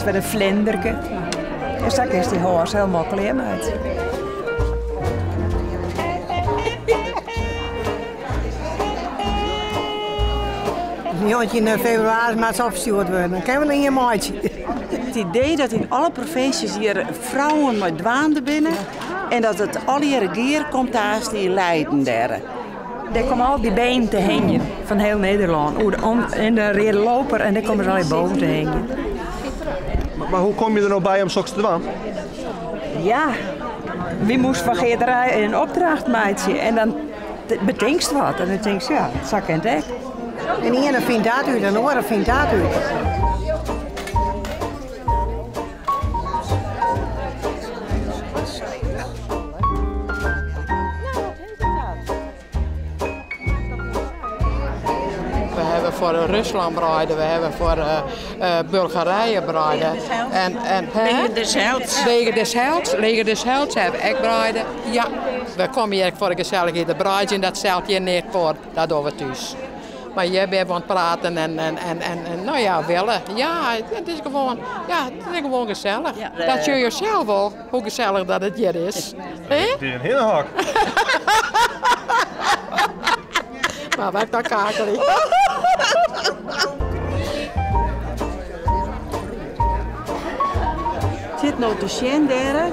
is weer een vlinderke. En straks is die hoors helemaal klein uit. 19 februari maar ze opgestuurd worden. Dan kunnen we in je maatje. Het idee dat in alle provincies hier vrouwen met dwaande binnen en dat het al hier keer komt naast die Leiden daar. Daar komen al die benen te hangen van heel Nederland. En de reden loper en daar komen ze al boven te hangen. Maar hoe kom je er nou bij om straks te doen? Ja, wie moest van Geerderij een opdracht maken en dan bedenkt ze wat. En dan denk je, ja, dat zak en dek. En de ene vindt dat uit en de andere vindt dat uit. We hebben voor Rusland bereiden, we hebben voor Bulgarije bereiden. Leger des Helds hebben ik bereiden. Ja, we komen hier voor de gezelligheid. De bruidje dat stelt je niet voor, dat doen we thuis. Maar je bent aan het praten en nou ja, willen. Ja, het is gewoon gezellig. Ja, dat je jezelf al, hoe gezellig dat het hier is. Het is een hele hak. Maar wij dan kakelen. Zit nou te zien daar.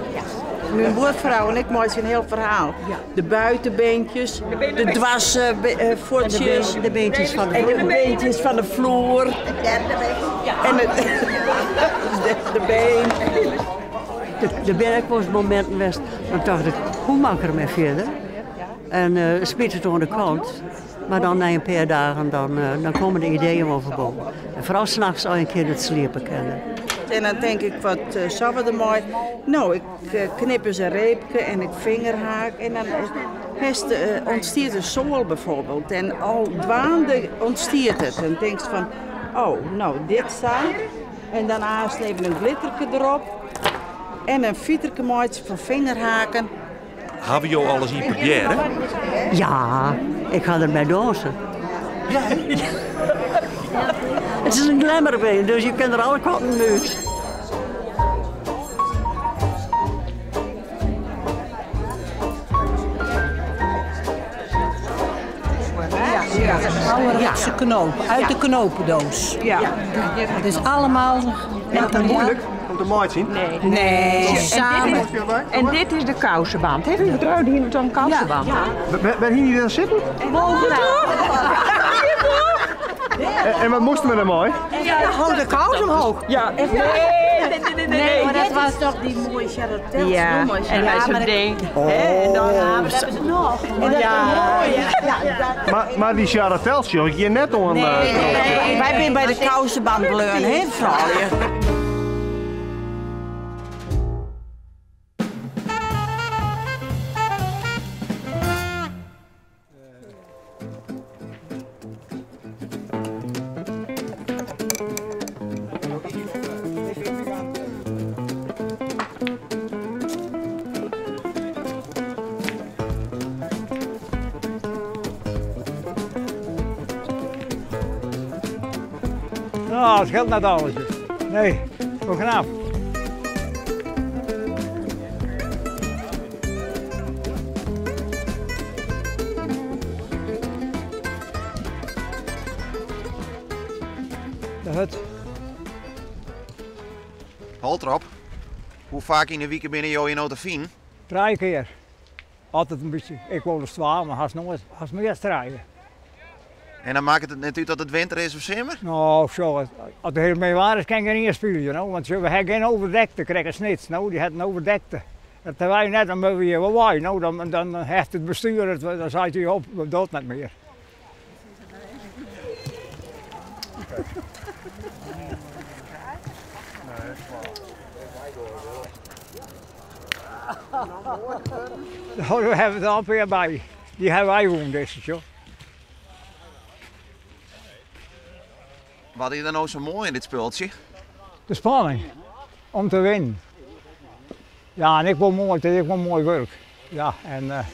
Mijn boervrouw en ik maken een heel verhaal. De buitenbeentjes, de dwarsvoetjes, de beentjes van de vloer. En de beentjes van de vloer. En de been. De bergpostmomenten was, dan dacht ik, hoe maak ik ermee verder? En spit het aan de kant. Maar dan na een paar dagen, dan komen de ideeën overboven. En vooral s'nachts al een keer het sliepen kennen. En dan denk ik, wat zou we er mooi? Nou, ik knip eens een reepje en ik vingerhaak. En dan ontstiert de zool bijvoorbeeld. En al dwaande ontstiert het. En dan denk je van, oh, nou, dit staat. En daarna even een glitterke erop. En een fieterke maatje van vingerhaken. Hebben jullie alles in papier, hè? Ja, ik ga erbij dansen. Ja. Het is een glimmerbeen, dus je kunt er alle kanten uit. Ouderwetse knoop, uit de knopendoos. Ja. Het is allemaal... Is dat moeilijk om te maat zien? Nee, samen. En dit is de kousenband. Heeft u vertrouwd hier met zo'n kousenband? Ja. Ben hier niet aan zitten? En wat moesten we dan mooi? Hou de kous omhoog. Ja. Nee, maar dat was toch die mooie charretels. Ja, en hij is een ding. En dan hebben ze het nog. Maar die charretels, joh, ik hier net al een... Wij zijn bij de kousenband bleun, hè, vrouwje? Nou, het geldt net alles. Nee, zo knap. De hut. Halt erop. Hoe vaak in de week binnen jou in Otterfien? 3 keer. Altijd een beetje. Ik woon er 12, maar haast meer strijden. En dan maakt het net uit dat het winter is of zomer? Nou, zo. Als het heel mee waar is, kan ik er niet spelen, you know? Want we hebben geen overdekte, krijgen snits. Nou, die hebben een overdekte. En terwijl je net dan moeten we hier wel waaien. Nou, dan heft het bestuur het, dan zet je op, dat doet niet meer. Nou, we hebben het alweer bij. Die hebben wij gewoon deze, joh. Wat is er nou zo mooi in dit speeltje? De spanning om te winnen. Ja, en ik wil mooi werk. Ja, en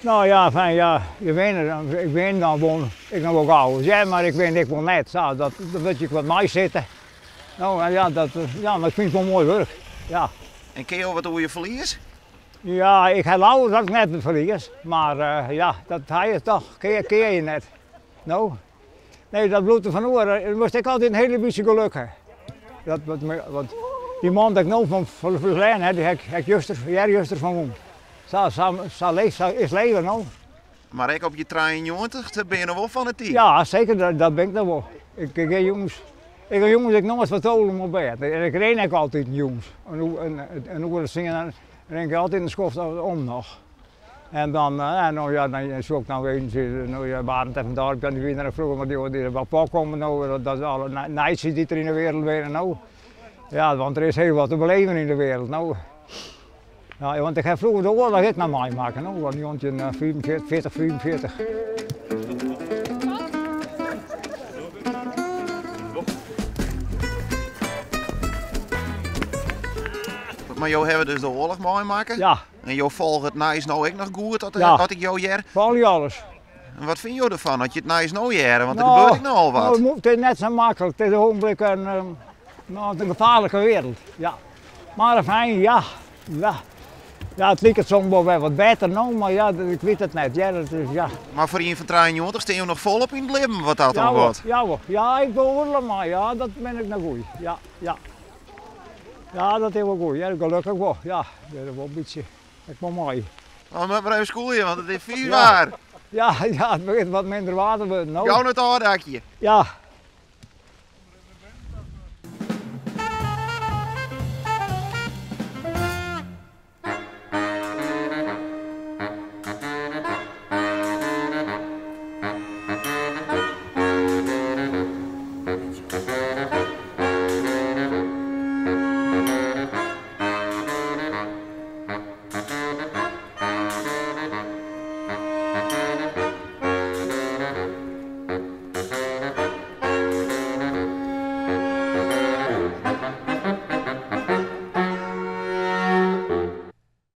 nou ja, fijn, ja, je wint, ik win dan gewoon, ik nog ook oud. Ja, maar ik win ik wil net, zo, dat je wat mij zitten. Nou, en ja, maar ik vind het wel mooi werk. Ja. En ken je wat over je verlies? Ja, ik heb al dat ik net het verlies, maar ja, dat hij is toch, keer je net. Nou, nee, dat bloed van oren, dan moest ik altijd een hele beetje geluk hebben. Want die man die ik nou van verleden heb, die heb ik juster van hem. Zo is leven nou. Maar ik op je 93, daar ben je nog wel van het team. Ja, zeker, dat ben ik dan wel. Ik heb jongens, ik nooit vertolen op bed. En ik reed ook altijd jongens. En hoe we zingen, dan denk ik altijd in de schoft om nog. En dan, nou ja, dan zoek ik nou eens, nou ja, Barend even daar, ik ben nu weer naar vroeger, maar die wat pak komen nou, dat is alle naties die er in de wereld zijn nou. Ja, want er is heel wat te beleven in de wereld nou. Ja, want ik heb vroeger de oorlog het naar mij maken, nou, want die in 44. Maar jou hebben dus de oorlog mooi maken? Ja. En jou volgt het nijs nou ook nog goed, dat ik jou jer? Volg je alles. En wat vind je ervan, dat je het nijs nou jaren? Want er gebeurt ik nou al wat. Nou, het is net zo makkelijk, het is een ogenblik een gevaarlijke wereld. Ja. Maar fijn, ja. Ja, het lijkt het soms wel wat beter nou, maar ja, ik weet het niet. Ja, dat is, ja. Maar voor een van 93 steen je nog volop in het leven wat dat dan wordt? Ja, ik ben oorlog, maar ja, dat ben ik nou goed. Ja, dat is wel goed. Ja, gelukkig wel. Ja, dat is wel een beetje, dat is wel mooi. Oh, maar even schoolje, want het is 4 jaar. Ja, het begint wat minder water worden. Nou. Jou het aardakje. Ja.